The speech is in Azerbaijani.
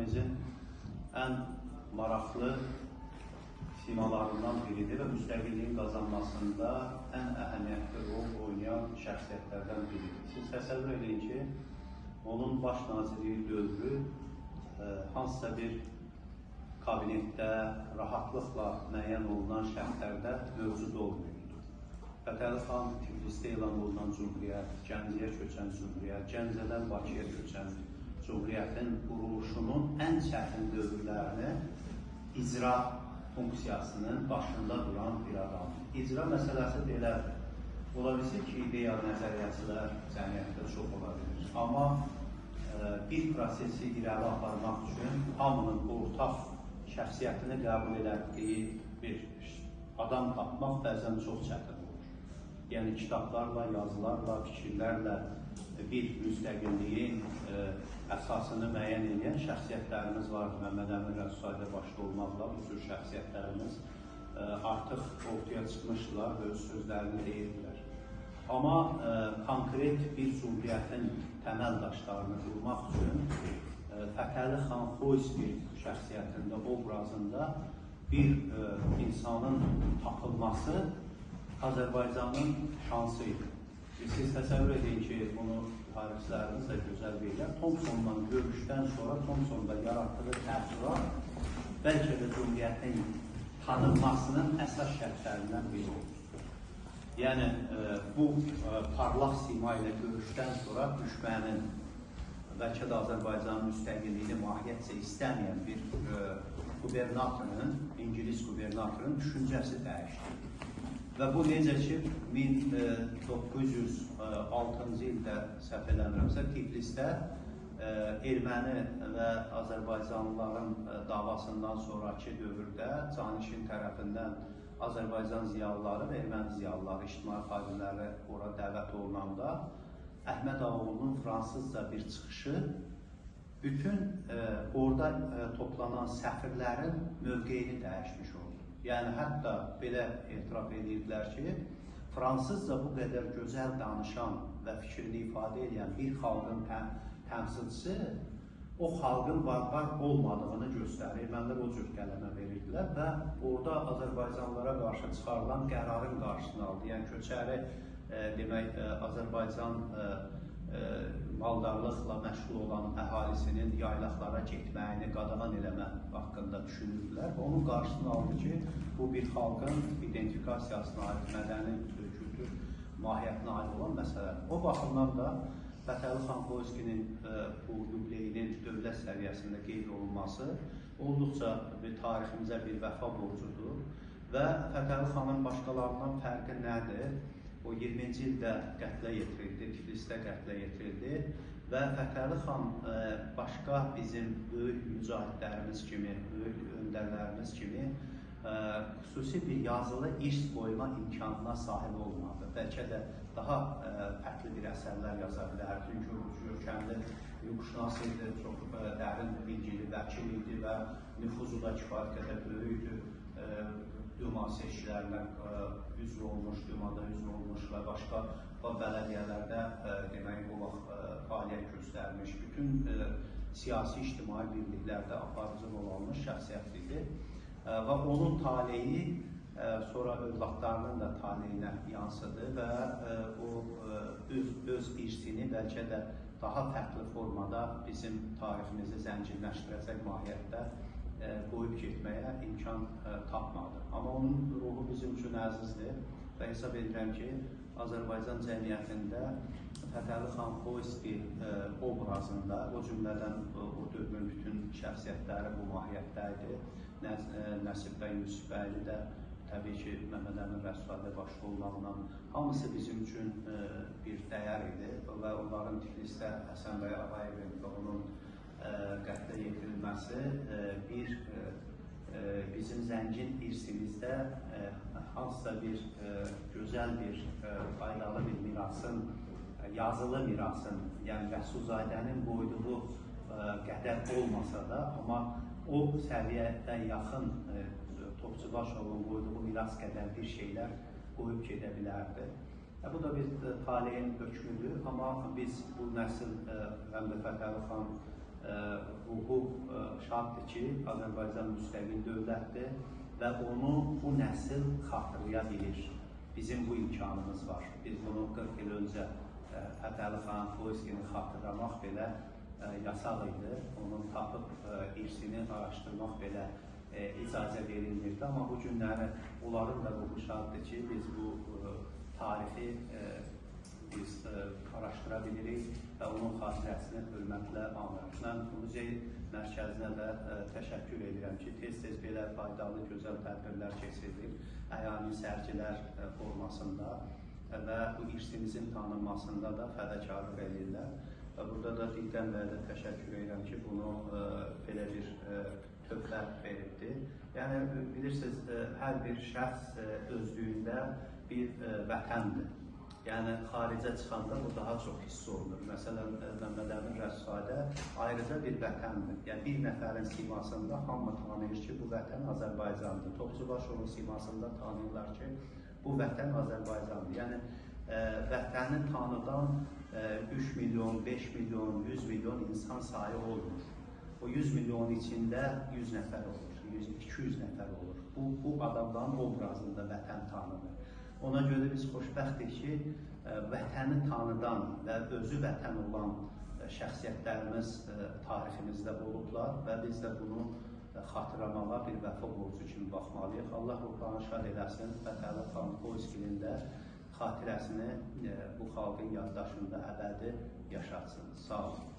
tariximizin ən maraqlı simalarından biridir və müstəqilliyin qazanmasında ən əhəmiyyətli rol oynayan şəxsiyyətlərdən biridir. Siz təsəvvür edin ki, onun baş nazirliyi dövrü hansısa bir kabinetdə rahatlıqla müəyyən olunan şərtlərdə mövcud olmuyordu. Fətəli xan Tiflisdə elan olunan Cümhuriyyət, Gəncəyə köçən Cümhuriyyət, Gəncədən Bakıya köçən Cümhuriyyətin quruluşunun ən çətin dövrlərini icra funksiyasının başında duran bir adam. İcra məsələsi belə ola bilsin ki, ideya nəzəriyyəçilər cəmiyyətdə çox ola bilir. Amma bir prosesi irəli aparmaq üçün hamının ortaq şəxsiyyətini qəbul etdiyi bir adam tapmaq bəzən çox çətin olur. Yəni kitablarla, yazılarla, fikirlərlə bir müstəqilliyin əsasını müəyyən edən şəxsiyyətlərimiz vardır. Məhəmməd Əmin Rəsulzadə başda olmaqla bu tür şəxsiyyətlərimiz artıq ortaya çıxmışdılar və öz sözlərini deyirdilər. Amma konkret bir cümhuriyyətin təməl daşlarını qurmaq üçün Fətəli xan Xoyski şəxsiyyətində, obrazında bir insanın tapılması Azərbaycanın şansı idi. Siz təsəvvür edin ki, bunu tarixçilərimiz də gözəl bilirlər. Thompsonla görüşdən sonra Thompsonda yaratdığı təəssürat bəlkə də cümhuriyyətin tanınmasının əsas şərtlərindən biri oldu. Yəni, bu parlaq sima ilə görüşdən sonra düşmənin, bəlkə də Azərbaycanın müstəqilliyini mahiyyətcə istəməyən bir qubernatorun, İngiliz qubernatorun düşüncəsi dəyişdi. Və bu necə ki, 1906-cı ildə səhv eləmirəmsə, Tiflisdə erməni və Azərbaycanlıların davasından sonraki dövrdə Canişin tərəfindən Azərbaycan ziyalıları və erməni ziyalıları, ictimai xadimləri ora dəvət olunanda Əhməd Ağaoğlunun fransızca bir çıxışı bütün orada toplanan səfirlərin mövqeyini dəyişmiş oldu. Yəni, hətta belə etiraf edirdilər ki, fransızca bu qədər gözəl danışan və fikrini ifadə edən bir xalqın təmsilçisi o xalqın barbar olmadığını göstərir. Ermənilər o cür qələmə verirdilər və orada Azərbaycanlılara qarşı çıxarılan qərarın qarşısını aldı. Yəni, köçəri demək, Azərbaycan maldarlıqla məşğul olan əhalisinin yaylaqlara getməyini qadağan eləmə haqqında düşünürdülər və onun qarşısını aldı ki, bu bir xalqın identifikasiyasına aid, mədəni, kültür mahiyyətinə aid olan məsələdir. O baxımdan da Fətəli xan Xoyskinin bu yubileyinin dövlət səviyyəsində qeyd olunması olduqca tariximizə bir vəfa borcudur və Fətəli xanın başqalarından fərqi nədir? O 20-ci ildə qətlə yetirildi, Tiflisdə qətlə yetirildi və Fətəli xan başqa bizim böyük mücahidlərimiz kimi, böyük öndərlərimiz kimi xüsusi bir yazılı irs qoyma imkanına sahib olmadı. Bəlkə də daha fərqli bir əsərlər yaza bilər. Çünki görkəmli hüquqşünas idi, çox dərin bilgili vəkil idi və nüfuzu da kifayət qədər böyükdür. Duma seçkilərinə üzv olmuş, Dumada üzv olmuş və başqa bələdiyyələrdə demək, o vaxt fəaliyyət göstərmiş, bütün siyasi, ictimai birliklərdə aparıcı rol almış şəxsiyyət idi və onun taleyi sonra övladlarının da taleyinə yansıdı və o öz irsini bəlkə də daha fərqli formada bizim tariximizi zəncirləşdirəcək mahiyyətdə qoyub getməyə imkan tapmadı. Amma onun ruhu bizim üçün əzizdir və hesab edirəm ki, Azərbaycan cəmiyyətində Fətəli xan Xoyski obrazında, o cümlədən o dövrün bütün şəxsiyyətləri bu mahiyyətdə idi. Nəsib bəy Yusifbəyli də təbii ki, Məhəmməd Əmin Rəsulzadə başda olmaqla hamısı bizim üçün bir dəyər idi və onların Tiflisdə Həsən bəy Ağayevin və onun qətlə yetirilməsi bizim zəngin irsimizdə hansısa bir gözəl bir faydalı bir mirasın, yazılı mirasın, yəni Rəsulzadənin qoyduğu qədər olmasa da, amma o səviyyədə yaxın Topçubaşovun qoyduğu miras qədər bir şeylər qoyub gedə bilərdi. Bu da bir taleyin hökmüdür, amma biz bu nəsil həm də Fətəli xan ruhu şaddır ki, Azərbaycan müstəqil dövlətdir və onu bu nəsil xatırlaya bilir. Bizim bu imkanımız var. Biz bunu 40 il öncə Fətəli xan Xoyskini xatırlamaq belə yasaq idi. Onun tapıb irsini araşdırmaq belə icazə verilmirdi. Amma bu günləri onların da ruhu şaddır ki, biz bu tarihi biz araşdıra bilirik və onun xatirəsini hörmətlə anırıq. Mən muzey mərkəzinə də təşəkkür edirəm ki, tez-tez belə faydalı, gözəl tədbirlər keçirilir. Əyani sərgilər formasında və bu irsimizin tanınmasında da fədakarlıq edirlər. Və burada da Didəm bəyə də təşəkkür edirəm ki, bunu belə bir töhfə veribdir. Yəni, bilirsiniz, hər bir şəxs özlüyündə bir vətəndir. Yəni, xaricə çıxanda bu daha çox hiss olunur. Məsələn, Məmməd Əmin Rəssadə ayrıca bir vətəndir. Yəni, bir nəfərin simasında hamı tanıyır ki, bu vətən Azərbaycandır. Topçubaşovun simasında tanıyırlar ki, bu vətən Azərbaycandır. Yəni, vətəni tanıdan 3 milyon, 5 milyon, 100 milyon insan sayı olmur. O 100 milyonun içində 100 nəfər olur, 200 nəfər olur. Bu adamların obrazında vətən tanınır. Ona görə biz xoşbəxtik ki, vətəni tanıdan və özü vətən olan şəxsiyyətlərimiz tariximizdə olublar və biz də bunu xatırlamağa bir vəfa borcu kimi baxmalıyıq. Allah ruhlarını şad eləsin, Fətəli xan Xoyskinin də xatirəsini bu xalqın yaddaşında əbədi yaşatsın. Sağ olun.